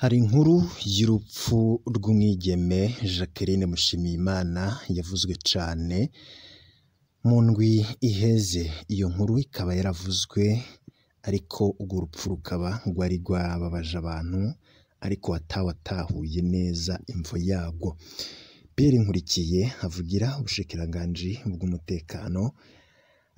Hari inkuru y'urupfu rw'umwigeme Jacqueline Mushimiyimana yavuzwe cane mu ndwi iheze. Iyo nkuru ikaba yaravuzwe ariko urwo rupfu rukaba rwari rwababaje abantu ariko atawatahuye neza imvo yarwo. Pierre Nkurikiye avugira ubushikiranganji bw'umutekano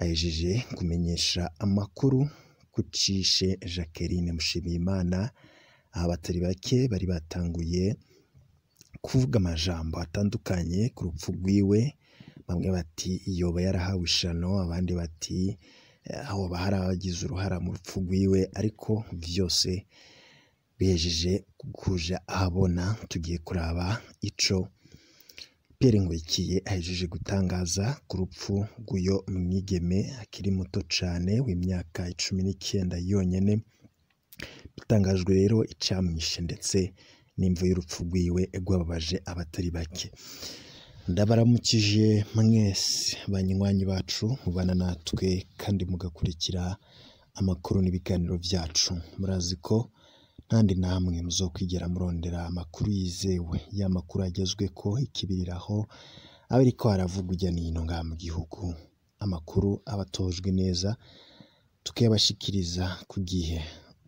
ahejeje kumenyesha amakuru kucishe Jacqueline Mushimiyimana. Abatari bake bari batanguye kuvuga amajambo atandukanye ku rupfu rwiwe, bamwe bati yoba yarahawe ishano, abandi bati hoba hari abagize uruhara mu rupfu rwiwe, ariko vyose bihejeje kuja ahabona. Tugiye kuraba ico Pierre Nkurikiye ahejeje gutangaza ku rupfu rw'uyo mwigeme akiri muto cane w'imyaka 19 yonyene. Bitangajwe rero icamwishe ndetse n'imvo y'urupfu rwiwe rwababaje abatari bake. Ndabaramukije mwese banywanyi bacu mubana natwe kandi mugakurikira amakuru n'ibiganiro vyacu. Murazi ko ntandi namwe muzokwigera murondera amakuru yizewe, ya makuru agezweko ikibiriraho abariko haravugwa irya nino ngaha mu gihugu, amakuru abatojwe neza tukayabashikiriza ku gihe.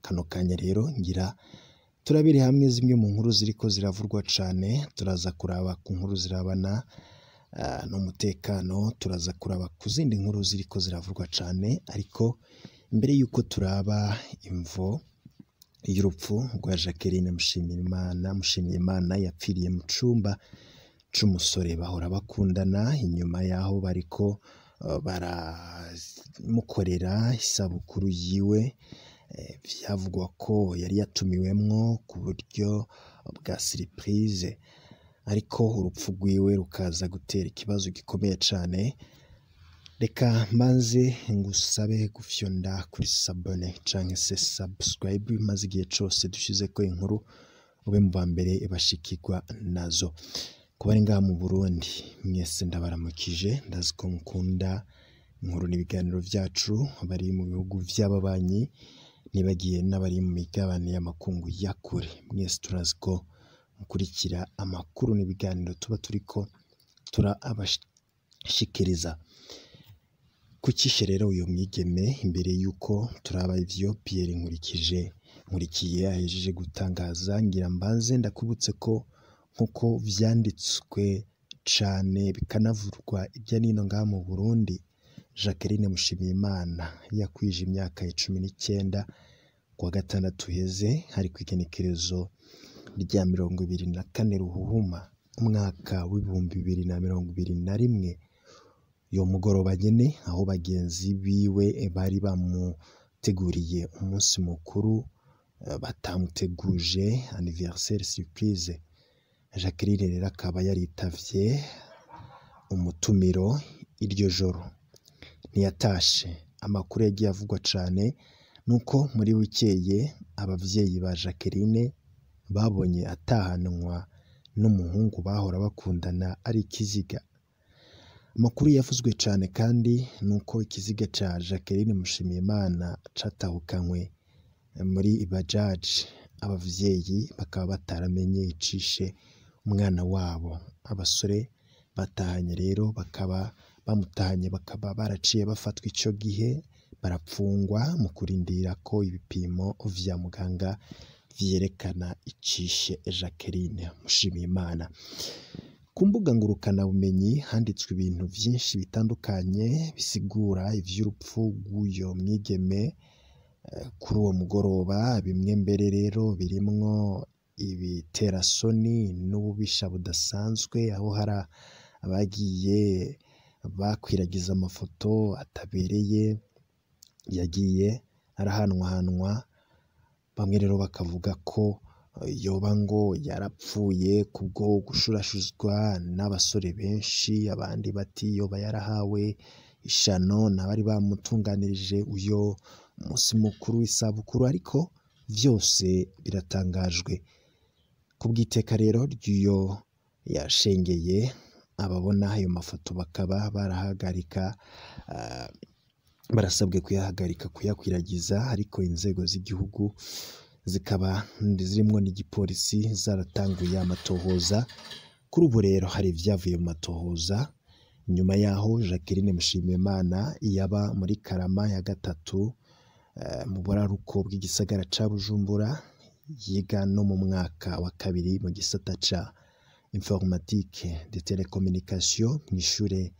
Kano kanya rero ngira turabiri hamwe zimwe mu nkuru ziriko ziravurwa cane. Turaza kuraba ku nkuru zirabana n'umutekano, turaza kuraba ku zindi nkuru ziriko ziravurwa cane, ariko imbere yuko turaba imvo y'urupfu rwa Jacqueline Mushimiyimana yapfiriye mu cumba c'umusore bahora bakundana, inyuma yaho bariko baramukorera isabukuru yiwe. Vyavugwa ko yari yatumiwemwo ku buryo bwa surprise, ariko urupfu rwiwe rukaza gutera ikibazo gikomeye cane. Reka maze ngusabe gufyonda kuri sabone canke se subscribe, maze igihe cose dushizeko inkuru ube mu bambere bashikirwa nazo. Kubari ngaha mu Burundi mwese ndabaramukije, ndazi ko mukunda inkuru n'ibiganiro vyacu. Bari mu bihugu vy'ababanyi nibagiye n'abari mu migabane y'amakungu ya kure, mwese turazi ko mukurikira amakuru n'ibiganiro tuba turiko turabashikiriza. Kucishe rero uyo mwigeme, imbere yuko turaba ivyo Pierre Nkurikiye ahejeje gutangaza, ngira mbanze ndakubutse ko nkuko vyanditswe cane bikanavurwa irya nino ngaha mu Burundi, Jacqueline Mushimiyimana yakwije imyaka 19 kuwa gatandatu heze, hari kw'igenekerezo rya 24 Ruhuhuma umwaka w'ibihumbi 2021. Yo mugoroba nyene aho bagenzi biwe bari bamuteguriye umunsi mukuru batamuteguje anniversaire surprise, Jacqueline rero akaba yaritavye umutumiro iryo joro, ntiyatashe. Amakuru yagiye avugwa cane nuko muri wikeye abavyeyi ba Jacqueline babonye atahanwa n'umuhungu bahora bakundana ari ikiziga. Amakuru yavuzwe cane kandi nuko ikiziga ca Jacqueline Mushimiyimana catahukanywe muri bajaji, abavyeyi bakaba bataramenye icishe umwana wabo. Abasore batahanye rero bakaba bamutahanye, bakaba baraciye bafatwa ico gihe barapfungwa mu kurindira ko ibipimo vya muganga vyerekana icishe Jacqueline Mushimiyimana. Ku mbuga ngurukana bumenyi handitswe ibintu vyinshi bitandukanye bisigura ivy'urupfu rw'uyo mwigeme kuri uwo mugoroba. Bimwe mbere rero birimwo ibiterasoni n'ububisha budasanzwe, aho hari abagiye bakwiragiza amafoto atabereye yagiye arahanwahanwa. Bamwe rero bakavuga ko yoba ngo yarapfuye kubwo gushurashuzwa n'abasore benshi, abandi bati yoba yarahawe ishano n'abari bamutunganirije uyo umunsi mukuru w'isabukuru, ariko vyose biratangajwe. Kubw'iteka rero ry'uyo yashengeye, ababona ayo mafoto bakaba barasabwe kuyahagarika kuyakwiragiza, ariko inzego z'igihugu zikaba zirimwo n'igipolisi zaratanguye amatohoza. Kuri ubu rero hari ivyavuye mu matohoza nyuma yaho Jacqueline Mushimiyimana yaba muri Karama ya gatatu mu buraruko bw'igisagara ca Bujumbura, yiga no mu mwaka wa kabiri mu gisata ca informatique de télécommunication mw'ishure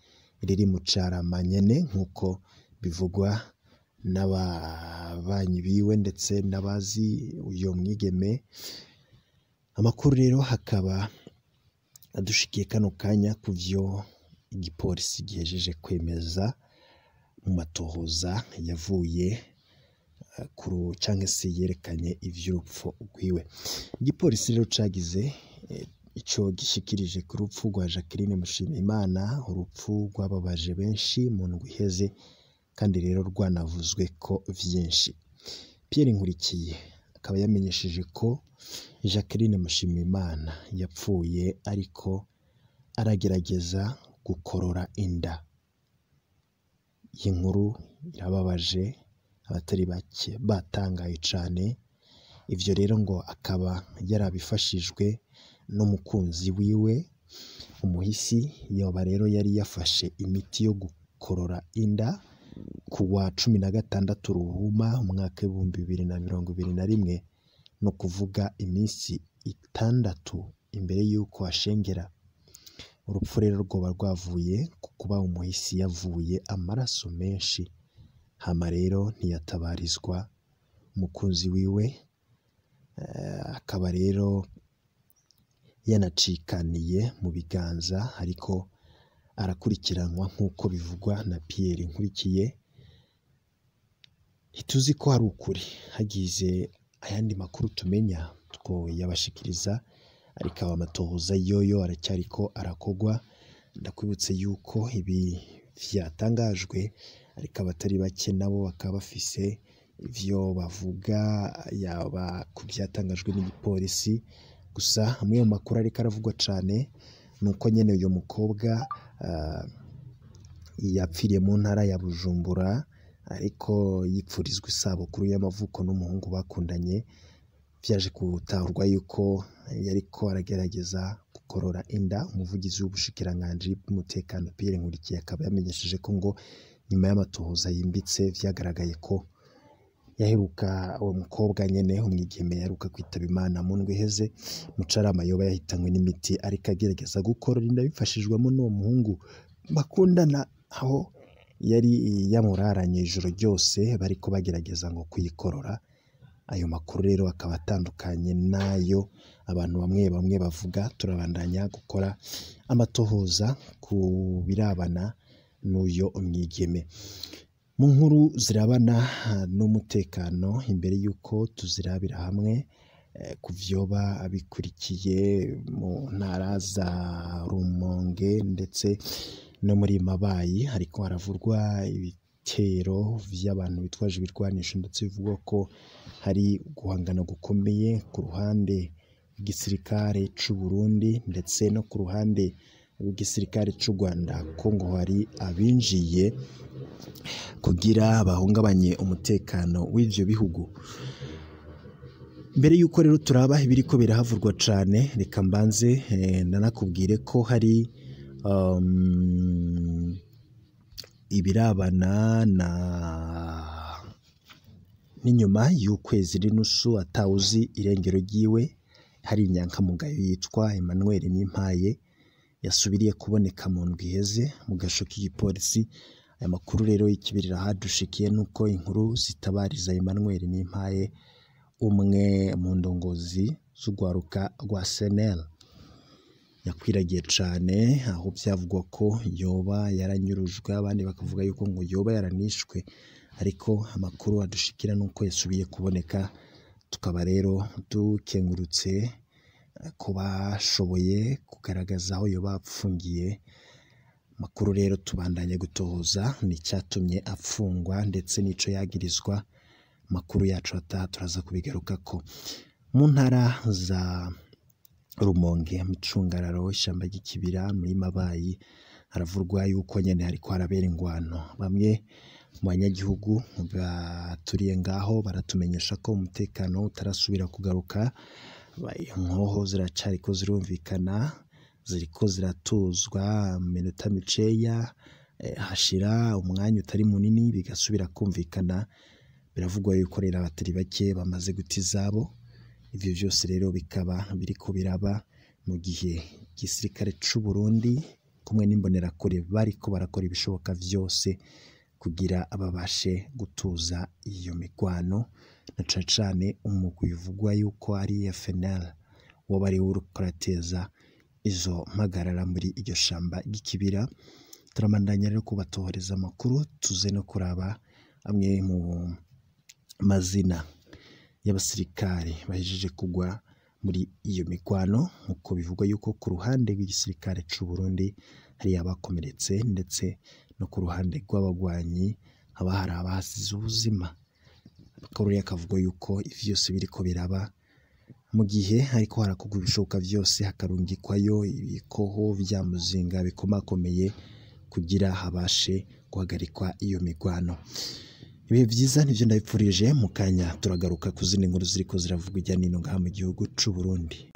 riri mu Carama nyene nk'uko bivugwa n'ababanyi biwe ndetse n'abazi uyo mwigeme. Amakuru rero hakaba adushikiye kano kanya kuvyo igipolisi gihejeje kwemeza mu matohoza yavuye canke se yerekanye ivy'urupfu rwiwe. Igipolisi rero cagize ico gishikirije ku rupfu rwa Jacqueline Mushimiyimana, urupfu rwababaje benshi mu ndwi iheze kandi rero rwanavuzwe ko vyinshi. Pierre Nkurikiye akaba yamenyesheje ko Jacqueline Mushimiyimana yapfuye ariko aragerageza gukorora inda. Iyi nkuru irababaje, abatari bake batangaye cane. Ivyo rero ngo akaba yarabifashijwe n'umukunzi wiwe umuhisi. Yoba rero yari yafashe imiti yo gukorora inda kuwa 16 Ruhuma umwaka w'2021, no kuvuga iminsi 6 imbere yuko ashengera. Urupfu rero rwoba rwavuye ku kuba umuhisi yavuye amaraso menshi, hama rero ntiyatabarizwa umukunzi wiwe, akaba rero yanacikaniye mu biganza ariko arakurikiranwa nk'uko bivugwa na Pierre Nkurikiye. Ntituzi ko hari ukuri, hagize ayandi makuru tumenya two yabashikiriza, ariko aba matohoza yoyo aracyariko arakogwa. Ndakwibutse yuko ibi vyatangajwe ariko abatari bake nabo bakaba bafise ivyo bavuga yaba ku vyatangajwe n'igipolisi. Gusa amwe mu makuru ariko aravugwa cane nuko nyene uyo mukobwa yapfiriye mu ntara ya Bujumbura ariko yipfurizwa isabukuru y'amavuko n'umuhungu bakundanye. Vyaje gutahurwa yuko yariko aragerageza gukorora inda. Umuvugizi w'ubushikiranganji bw'umutekano Pierre Nkurikiye akaba yamenyesheje ko ngo nyuma y'amatohoza yimbitse vyagaragaye ko yaheruka uwo mukobwa nyene umwigeme yaheruka kwitaba Imana mu ndwi iheze mu Carama. Yoba yahitanywe n'imiti ariko agerageza gukorora inda bifashijwemo n'uwo muhungu bakundana, aho yari yamuraranye ijoro ryose bariko bagerageza ngo kuyikorora. Ayo makuru rero akaba atandukanye nayo abantu bamwe bamwe bavuga. Turabandanya gukora amatohoza ku birabana n'uyo umwigeme. Mu nkuru zirabana n'umutekano, imbere yuko tuzirabira hamwe ku vyoba bikurikiye mu ntara za Rumonge ndetse no muri Mabayi, hariko haravurwa ibitero vy'abantu bitwaje ibirwanisho, ndetse bivugwa ko hari guhangana gukomeye ku ruhande rw'igisirikare c'u Burundi ndetse no ku ruhande rw'igisirikare c'u Rwanda, ko ngo hari abinjiye kugira bahungabanye umutekano w'ivyo bihugu. Mbere yuko rero turaba ibiriko birahavurwa cane, reka mbanze nanakubwire ko hari ibirabana n'inyuma y'ukwezi n'inusu atawuzi irengero ryiwe. Hari inyankamugayo yitwa Emmanuel Nimpaye yasubiriye kuboneka mu ndwi iheze mu gasho k'igipolisi. Aya makuru rero y'ikibirira hadushikiye nuko inkuru zitabariza Emmanuel Nimpaye, umwe mu ndongozi z'ugwaruka rwa SNL, yakwiragiye cane, aho vyavugwa ko yoba yaranyurujwe, abandi bakavuga yuko ngo yoba yaranishwe, ariko amakuru adushikira nuko yasubiye kuboneka. Tukaba rero dukengurutse ko bashoboye kugaragaza aho yoba apfungiye. Makuru rero tubandanye gutohoza n'icyatumye apfungwa ndetse n'ico yagirizwa. Makuru yacu ataha turaza kubigarukako. Mu ntara za Rumonge, Micungararo, Ishamba ry'Ikibira, muri Mabayi haravurwa yuko nyene hariko harabera ingwano. Bamwe mu banyagihugu baturiye ngaho baratumenyesha ko umutekano utarasubira kugaruka, inkoho ziracariko zirumvikana, ziriko ziratuzwa mu minota mikeya, hashira umwanya utari munini bigasubira kumvikana. Biravugwa yuko rero abatari bake bamaze guta izabo. Ivyo vyose rero bikaba biriko biraba mu gihe igisirikare c'u Burundi kumwe n'imbonerakure bariko barakora ibishoboka vyose kugira babashe gutuza iyo migwano, na cane cane umugwi bivugwa yuko ari FNL woba ari uriko urateza izo mpagarara muri iryo shamba ry'ikibira. Turamandanya rero kubatohoreza amakuru, tuze no kuraba amwe mu mazina y'abasirikare bahejeje kugwa muri iyo migwano, nkuko bivugwa yuko ku ruhande rw'igisirikare c'u Burundi hari abakomeretse, ndetse no ku ruhande rw'abagwanyi haba hari abahasize ubuzima. Akarere kavuga yuko vyose biriko biraba mu gihe hariko harakorwa ibishoboka vyose hakarungikwayo ibikoho vya muzinga bikomakomeye kugira habashe guhagarikwa iyo migwano. Ibihe vyiza nivyo ndabipfurije, mu kanya turagaruka ku zindi nkuru ziriko ziravugwa irya nino ngaha mu gihugu c'u Burundi.